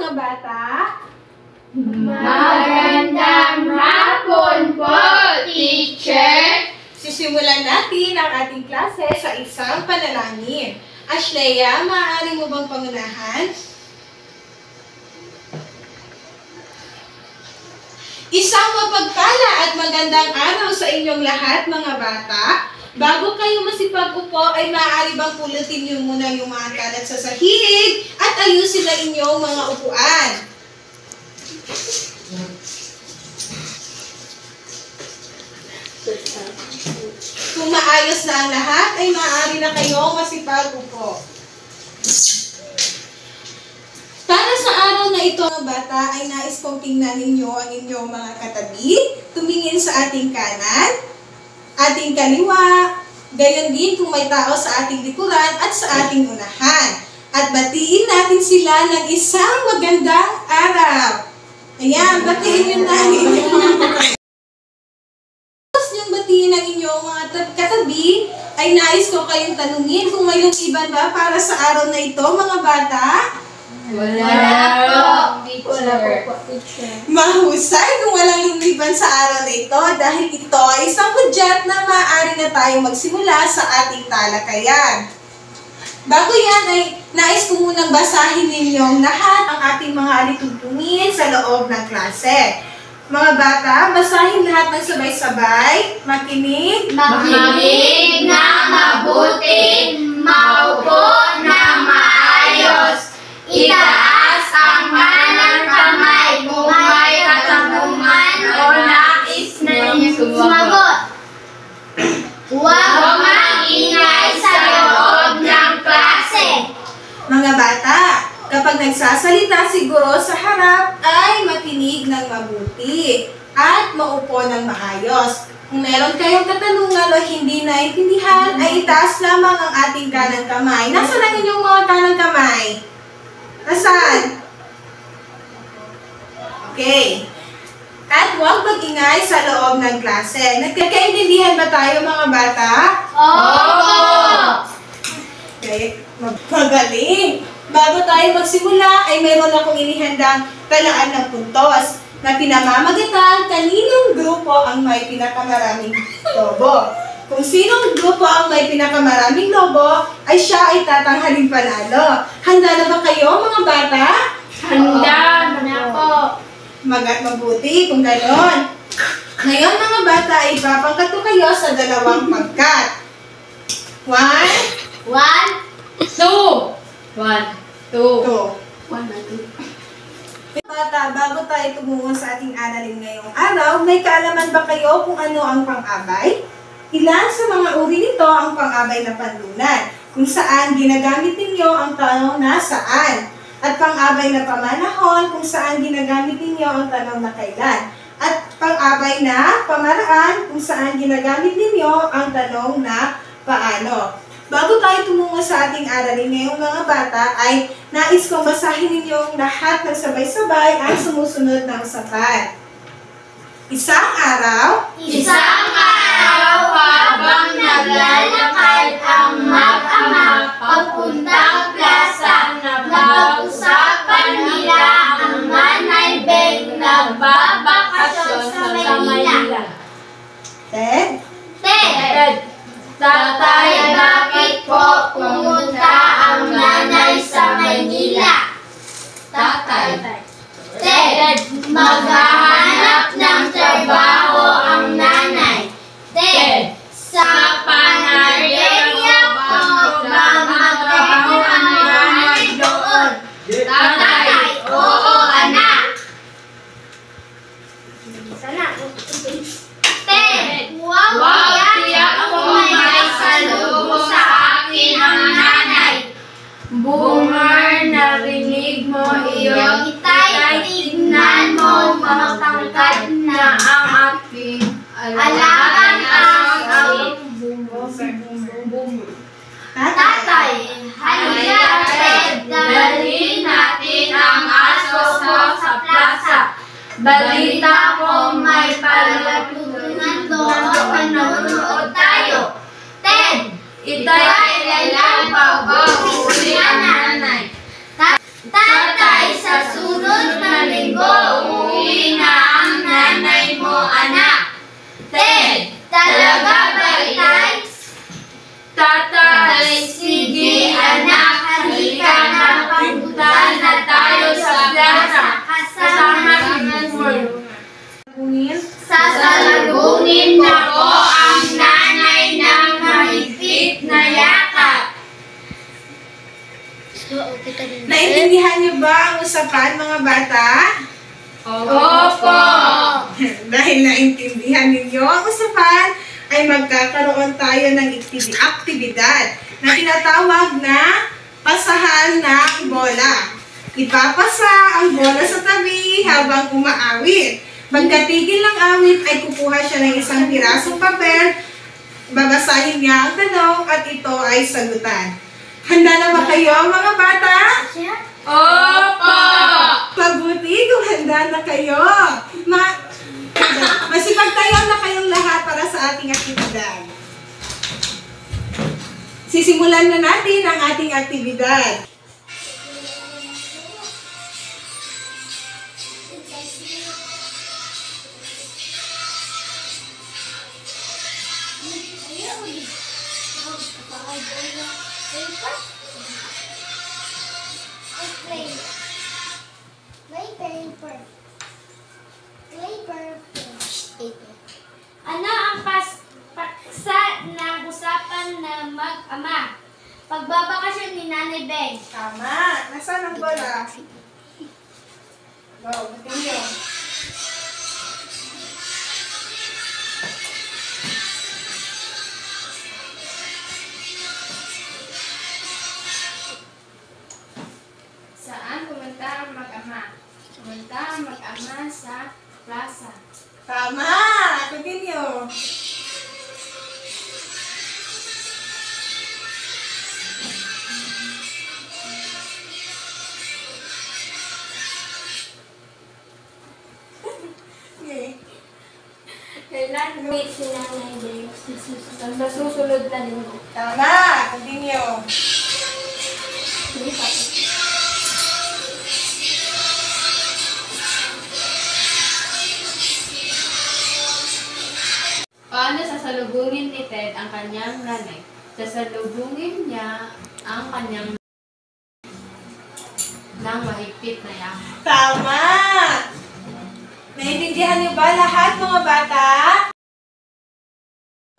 mga bata? Magandang hapon po, teacher! Sisimulan natin ang ating klase sa isang panalangin. Ashleya, maaari mo bang pangunahan? Isang mapagpala at magandang araw sa inyong lahat, mga bata. Bago kayo masipag-upo, ay maaari bang pulutin niyo muna yung mga kalat sa sahig at ayusin na inyong mga upuan. Kung maayos na ang lahat, ay maaari na kayong masipag-upo. Para sa araw na ito, mga bata, ay nais kong tingnan ninyo ang inyong mga katabi, tumingin sa ating kanan, ating kaliwa, gayon din kung may tao sa ating likuran at sa ating unahan. At batiin natin sila ng isang magandang araw. Ayan, batiin nyo na ang inyong tapos yung batiin ng inyong mga katabi, ay nais ko kayong tanungin kung may lumiban ba para sa araw na ito, mga bata? Wala po, teacher. Mahusay kung walang lumiban sa araw na ito dahil ito ay isang hudyat na maaari na tayong magsimula sa ating talakayan. Bago yan ay nais ko munang basahin ninyong lahat ang ating mga alitutungin sa loob ng klase. Mga bata, basahin lahat ng sabay-sabay, makinig, Makinig na mabuti, maupo na maayos. Itaas ang kanang kamay kung may katanungan o nais na sumagot. Huwag maingay sa loob ng klase. Mga bata, kapag nagsasalita si guro sa harap, ay makinig ng mabuti at maupo ng maayos. Kung meron kayong katanungan o hindi naintindihan, ay itaas lamang ang ating kanang kamay. Nasaan ang inyong mga kanang kamay? Nasaan? Okay. At huwag mag-ingay sa loob ng klase. Nagkakaintindihan ba tayo, mga bata? Opo! Okay. Magaling! Bago tayo magsimula, ay mayroon akong inihandang talaan ng puntos na pinamamagatan kaninong grupo ang may pinakamaraming lobo. Kung sinong grupo ang may pinakamaraming lobo, ay siya ay tatanghalin panalo. Handa na ba kayo, mga bata? Handa na po. Mabuti kung gano'n. Ngayon, mga bata, ay ipapangkat ko kayo sa dalawang pagkat. 1, 2. 2. Bata, bago tayo tumungo sa ating aralin ngayong araw, may kaalaman ba kayo kung ano ang pang-abay? Ilan sa mga uri nito ang pang-abay na panlunan, kung saan ginagamit ninyo ang tanong na saan, at pang-abay na pamanahon, kung saan ginagamit ninyo ang tanong na kailan, at pang-abay na pamaraan, kung saan ginagamit ninyo ang tanong na paano. Bago tayo tumungo sa ating aralin ngayong mga bata, ay nais kong basahin ninyong lahat ng sabay-sabay ang sumusunod na usapan. Isang araw, Habang naglalakad ang mag-ama papuntang plaza, napag-usapan nila ang Nanay Beng nagbabakasyon sa Manila. Ted, Tatay, bakit po pumunta ang nanay sa Manila? Tatay, Ted, maghahanap ng trabaho ang nanay. Ted, sa panarya po ba magtrabaho ang nanay doon? Tatay, oo anak. Ted, wag tiyak po may salubo sa akin ang nanay. Boomer, narinig mo iyon. Itay, tignan mo, matangkad na ang aking alagang aso. Tatay, halika Ted, dalhin natin ang aso mo sa plaza. Balita ko may palatuntunan doon, manonood tayo. Ted, itay kailan pa ba uli ang nanay? Tatay, sa sunod Naintindihan niyo ba ang usapan, mga bata? Opo! Dahil naintindihan ninyo ang usapan, ay magkakaroon tayo ng aktibidad na tinatawag na pasahan ng bola. Ipapasa ang bola sa tabi habang umaawit. Pagkatigil ng awit ay kukuha siya ng isang pirasong papel, babasahin niya ang tanong at ito ay sagutan. Handa na ba kayo, mga bata? Opo! Mabuti kung handa na kayo. Masipagtayo na kayong lahat para sa ating aktibidad. Sisimulan na natin ang ating aktibidad. Ano ang paksa ng usapan na mag-ama? Pagbabakasyon ni Nanay Beng. Tama. Nasaan ang bola? Go, batin niyo. Saan pumunta ang mag-ama? Pumunta ang mag-ama sa plaza. Tama. Continue. Okay. Kailan meet si Nanay Beng? Sa susunod na linggo. Tama. Continue. Paano sasalubungin ni Ted ang kanyang nanay? Sasalubungin niya ang kanyang ng mahigpit na yakap. Tama. Naintindihan niyo ba lahat, mga bata?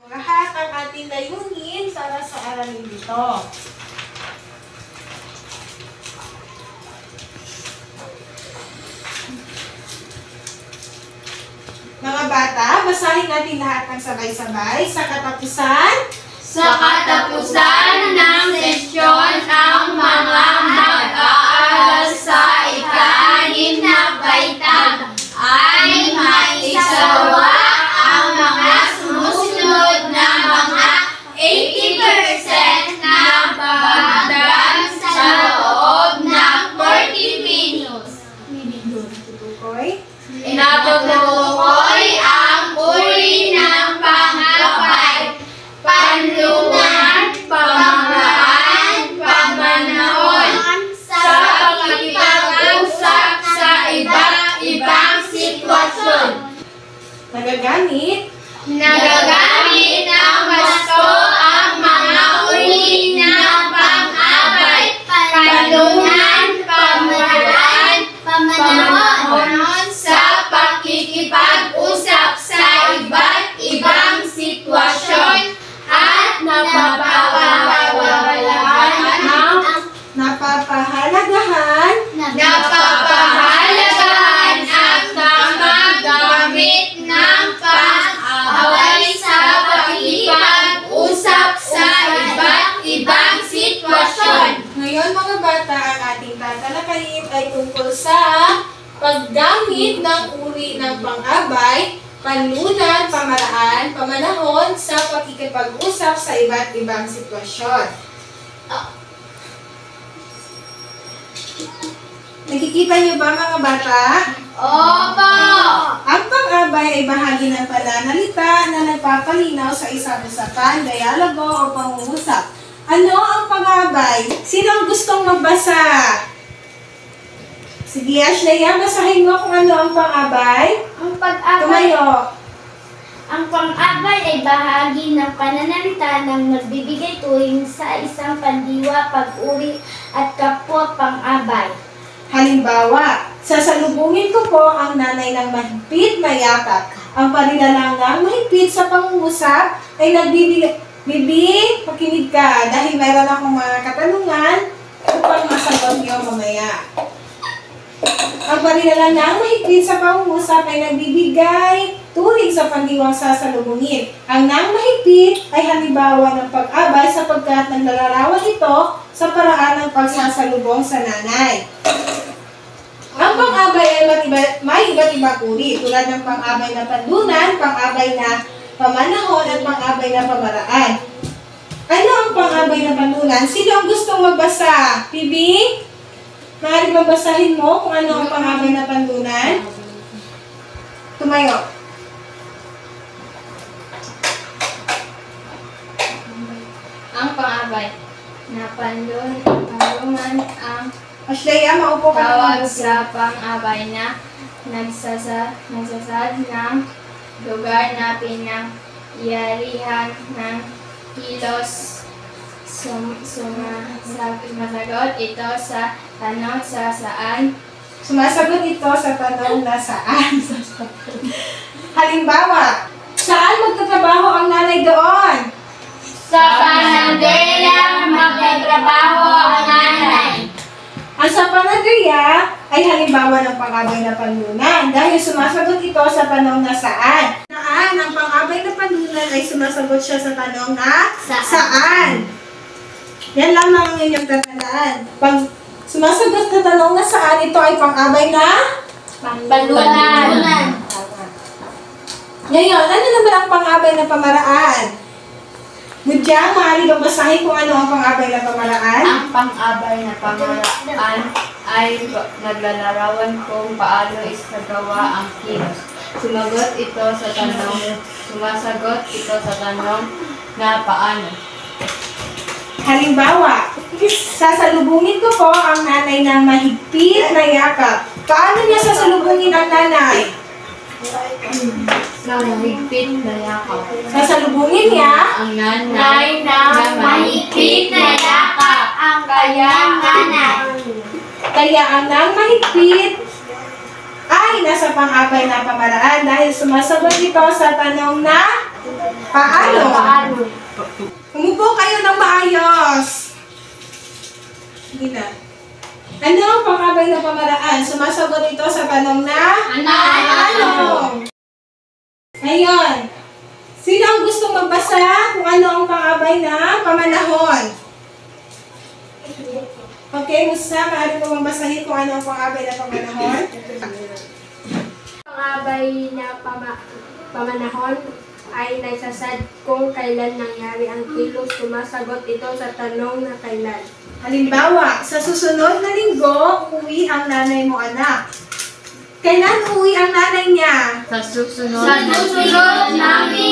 Lahat ang ating layunin para sa aralin dito. Mga bata, basahin natin lahat ng sabay-sabay sa katapusan. Sa katapusan ng sesyon, ang mga mag-aaral sa ika-6 na baitag ay maisawa ang mga sumusunod na mga 80% na bagdan sa loob ng 40 minutes. Tukoy. Natutukoy ang uri ng pangabay, panlungan, pamaraan, pamanahon, sa pakikipag-usap sa iba't ibang sitwasyon. Nagagamit. Nagagamit ang basto ang mga uri ng pang-abay, panlungan, pamaraan, pamanahon, sa pakikipag-usap sa iba't ibang sitwasyon at napapahalagahan ang tamang gamit ng pang-abay sa pakikipag-usap sa iba't ibang sitwasyon. Ngayon, mga bata, ang ating tatalakayin ay tungkol sa paggamit ng uri ng pang-abay, panlunan, pamaraan, pamanahon sa pakikipag-usap sa iba't ibang sitwasyon. Nakikita niyo ba, mga bata? Opo! Ang pang-abay ay bahagi ng pananalita na nagpapalinaw sa isang usapan, dialogo o pangungusap. Ano ang pang-abay? Sino ang gustong magbasa? Sige, Ashley, basahin mo kung ano ang pang-abay. Ang pag-abay Tumayo. Ang pang-abay ay bahagi ng pananalita ng nagbibigay tuwing sa isang pandiwa, pag-uri at kapwa pang-abay. Halimbawa, sasalubungin ko po ang nanay ng mahigpit na yakap. Ang panilalangang mahigpit sa pangungusap ay nagbibigay, Bibi, pakinig ka dahil mayroon akong mga katanungan upang masagot niyo mamaya. Ang parinala ng mahigpit sa pangungusap ay nagbibigay turing sa pandiwang sasalubungin. Ang nang mahigpit ay halimbawa ng pag-abay sapagkat naglalarawan ito sa paraan ng pagsasalubong sa nanay. Ang pang-abay ay may iba't ibang uri, tulad ng pang-abay na panlunan, pang-abay na pamanahon, at pang-abay na pamaraan. Ano ang pang-abay na panlunan? Sino ang gustong magbasa? Bibi? Maaari bang basahin mo kung ano ang pang-abay na panlunan? Tumayo. Ang pang-abay na panlunan ang Ashley, maupo ka tawag naman. sa pang-abay na nagsasad ng lugar na pinangyarihan ng kilos. Sumasagot ito sa tanong sa saan. Sumasagot ito sa tanong na saan. Halimbawa, saan magtatrabaho ang nanay doon? Sa panaderia magtatrabaho ang nanay. Ang sa panaderia ay halimbawa ng pang-abay na panlunan dahil sumasagot ito sa tanong na saan. Ang pang-abay na panlunan ay sumasagot siya sa tanong na saan. Yan lamang ang inyong tatandaan. Pag sumasagot sa tanong na saan, ito ay pang-abay na Panlunan. Tama. Ngayon, ano naman ang pang-abay na pamaraan? Mudyang, maaari bang basahin kung ano ang pang-abay na pamaraan? Ang pang-abay na pamaraan ay naglalarawan kung paano isagawa ang kilos. Sumasagot ito sa tanong na paano. Halimbawa, sasalubungin ko po ang nanay ng mahigpit na yakap. Paano niya sasalubungin ang nanay? Na mahigpit na yakap. Sasalubungin niya Ang nanay na mahigpit na yakap ang kanyang nanay. kaya ang nang mahigpit ay nasa pang-abay na pamaraan dahil sumasagot ito sa tanong na paano? Umupo kayo ng maayos. Hindi na. Ano ang pang-abay na pamaraan? Sumasagot ito sa tanong na paano? Ngayon, sino ang gustong magbasa kung ano ang pang-abay na pamanahon? Okay, Musa, maaari mo mabasahin kung ano ang pang-abay na pamanahon? Pang-abay na pamanahon ay nagsasad kung kailan nangyari ang kilos. Sumasagot ito sa tanong na kailan. Halimbawa, sa susunod na linggo, uwi ang nanay mo, anak. Kailan uwi ang nanay niya? Sa susunod namin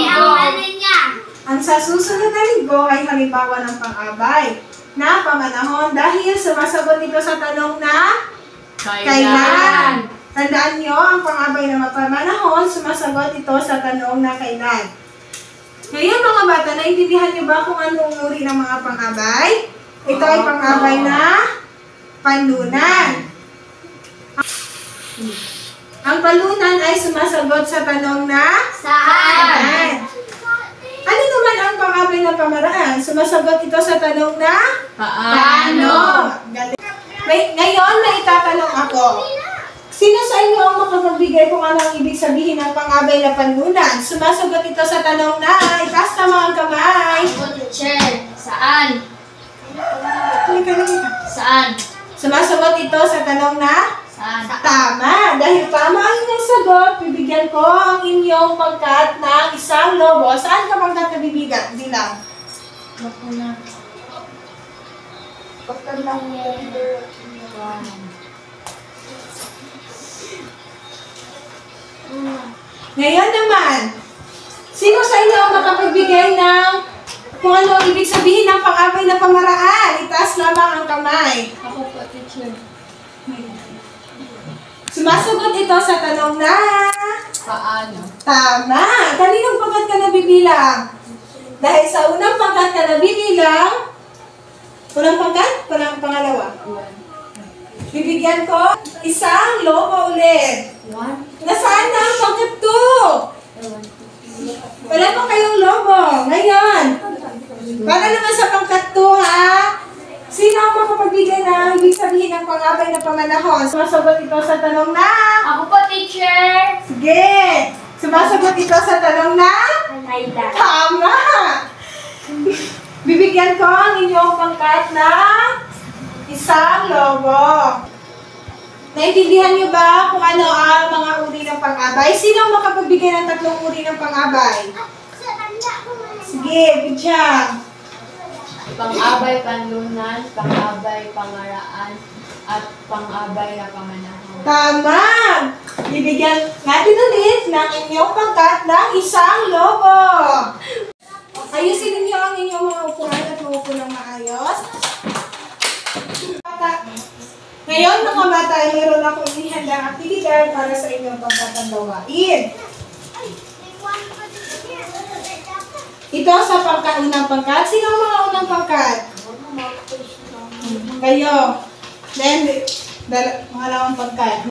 ang nanay niya. Ang sa susunod na linggo ay halimbawa ng pang-abay na pamanahon dahil sumasagot ito sa tanong na kailan. Tandaan nyo, ang pang-abay na pamanahon, sumasagot ito sa tanong na kailan. Ngayon mga bata, naintindihan niyo ba kung anong uri ng mga pang-abay? Ito ay pang-abay na panlunan. Ang palunan ay sumasagot sa tanong na Saan? Ano naman ang pang-abay na pamaraan? Sumasagot ito sa tanong na paano. Galing. Ngayon, may itatanong ako. Sino sa inyo ang makapagbigay kung ano ang ibig sabihin ng pang-abay na panlunan? Sumasagot ito sa tanong na, itaas na mga kamay. Teacher, saan? Saan? Sumasagot ito sa tanong na Saan? tama. Dahil tama ang inyong sagot, bibigyan ko ang inyong pangkat ng isang lobo. Saan ka pangkat na bibigyan? Bilang. Ngayon naman, sino sa inyo ang makapagbigay ng kung ano ang ibig sabihin ng pang-abay na pamaraan? Itaas lamang ang kamay. Ako po, teacher. Sumasagot ito sa tanong na Paano. tama. Kaninong pangkat ka nabibilang? Dahil sa unang pangkat ka nabibilang, unang pangkat? Pangalawa. Bibigyan ko isang lobo ulit. Nasaan na ang pangkat 2? Wala pa kayong lobo. Ngayon, para naman sa pangkat 2 ha, Sino ang makapagbigay ng ibig sabihin ng pang-abay na pamanahon? Sumasagot ito sa tanong na? Ako po, teacher. Sige! Sumasagot ito sa tanong na? Ayla. Tama! Bibigyan ko ang inyong pangkat ng isang lobo. Naintindihan niyo ba kung ano ang mga uri ng pang-abay? Sino ang makapagbigay ng tatlong uri ng pang-abay? Sige, good job. Pang-abay panlunan, pang-abay pangaraan, at pang-abay na pamanahon. Tama! Bibigyan natin ulit ng inyong pangkat ng isang lobo. Ayusin ninyo ang inyong mga upuan at maupo ng maayos. Ngayon mga bata, ay mayroon akong inihandang aktibidad para sa inyong pagkatandawain. Ito sa pangkaunang pangkat. Sino ang mga unang pangkat? Kayo. Then, pangalawang pangkat.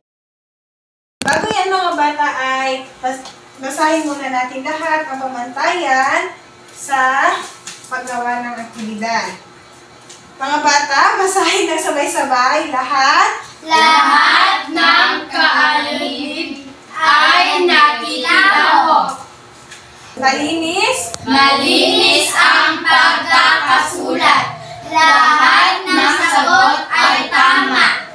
Bago yan mga bata ay basahin muna natin lahat ang pamantayan sa paggawa ng aktibidad. Mga bata, basahin na sabay-sabay lahat. Lahat ng kaalib ay nakikilaho. Malinis. Malinis ang pagkakasulat. Lahat ng sagot ay tama.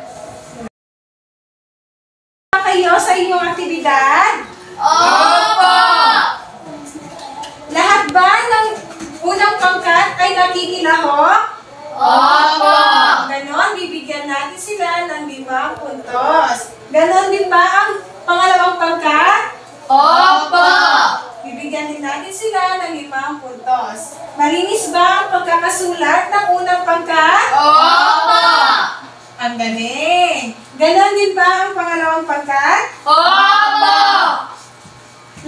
Kayo sa inyong aktibidad? Opo! Lahat ba ng unang pangkat ay nakikilaho? Opo! Ganon, bibigyan natin sila ng 5 puntos. Ganon din ba ang pangalawang pangkat? Opo! Bibigyan din natin sila ng 5 puntos. Malinis ba ang pagkakasulat ng unang pangkat? Opo! Ang galing! Ganon din ba ang pangalawang pangkat? Opo!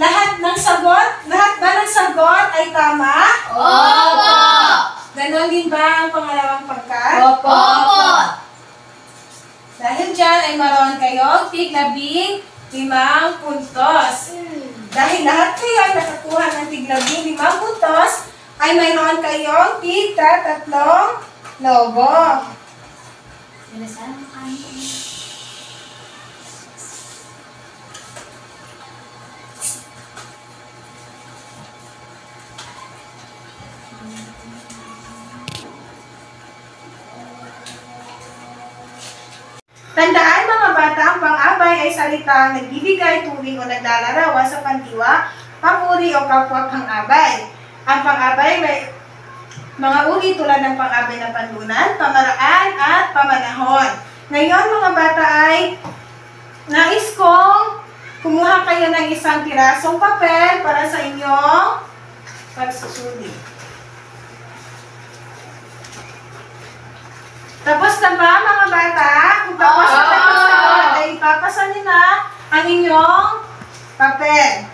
Lahat ba ng sagot ay tama? Opo! Ganon din ba ang pangalawang pangkat? Opo! Dahil dyan ay maroon kayong tig-15 puntos. Dahil lahat kayo ay nakakuha ng tig-15 puntos, ay mayroon kayong tig-3 lobo. Tandaan mga bata, ang pang-abay ay salitang nagbibigay, turing o naglalarawan sa pandiwa, pamuri o kapwa pang-abay. Ang pang-abay may mga uri tulad ng pang-abay na panlunan, pamaraan at pamanahon. Ngayon mga bata ay nais kong kumuha kayo ng isang pirasong papel para sa inyong pagsusulit. Tapos na ba mga bata? Kung tapos na kayo, ay ipapasa niyo na ang inyong papel.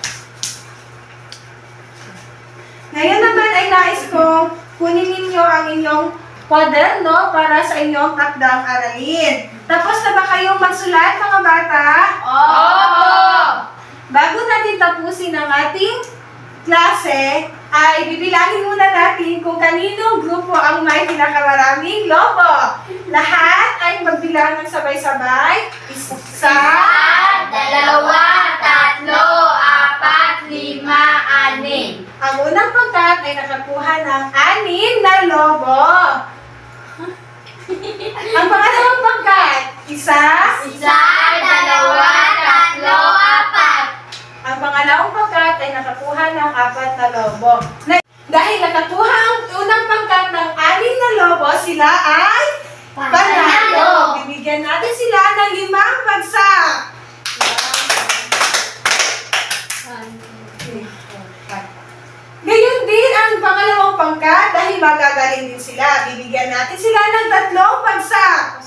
Ngayon naman ay nais kong kunin ninyo ang inyong kwaderno para sa inyong takdang aralin. Tapos na ba kayong magsulat mga bata? Opo! Bago natin tapusin ang ating klase, ay bibilangin muna natin kung kaninong grupo ang may pinakamaraming lobo. Lahat ay magbilang ng sabay-sabay. 1, 2, 3, 4, 5, 6. Ang unang pangkat ay nakakuha ng 6 na lobo. Ang pangalawang pangkat, 1. 1, 2, 3, 4. Ang pangalawang pangkat ay nakakuha ng 4 na lobo. Dahil nakakuha ang unang pangkat ng 6 na lobo, sila ay panalo. Bibigyan natin sila ng 5 bagsak. Ngayon din ang pangalawang pangkat dahil magagaling din sila. Bibigyan natin sila ng 3 bagsak.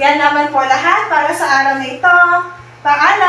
Yan naman po lahat para sa araw na ito. Paalam!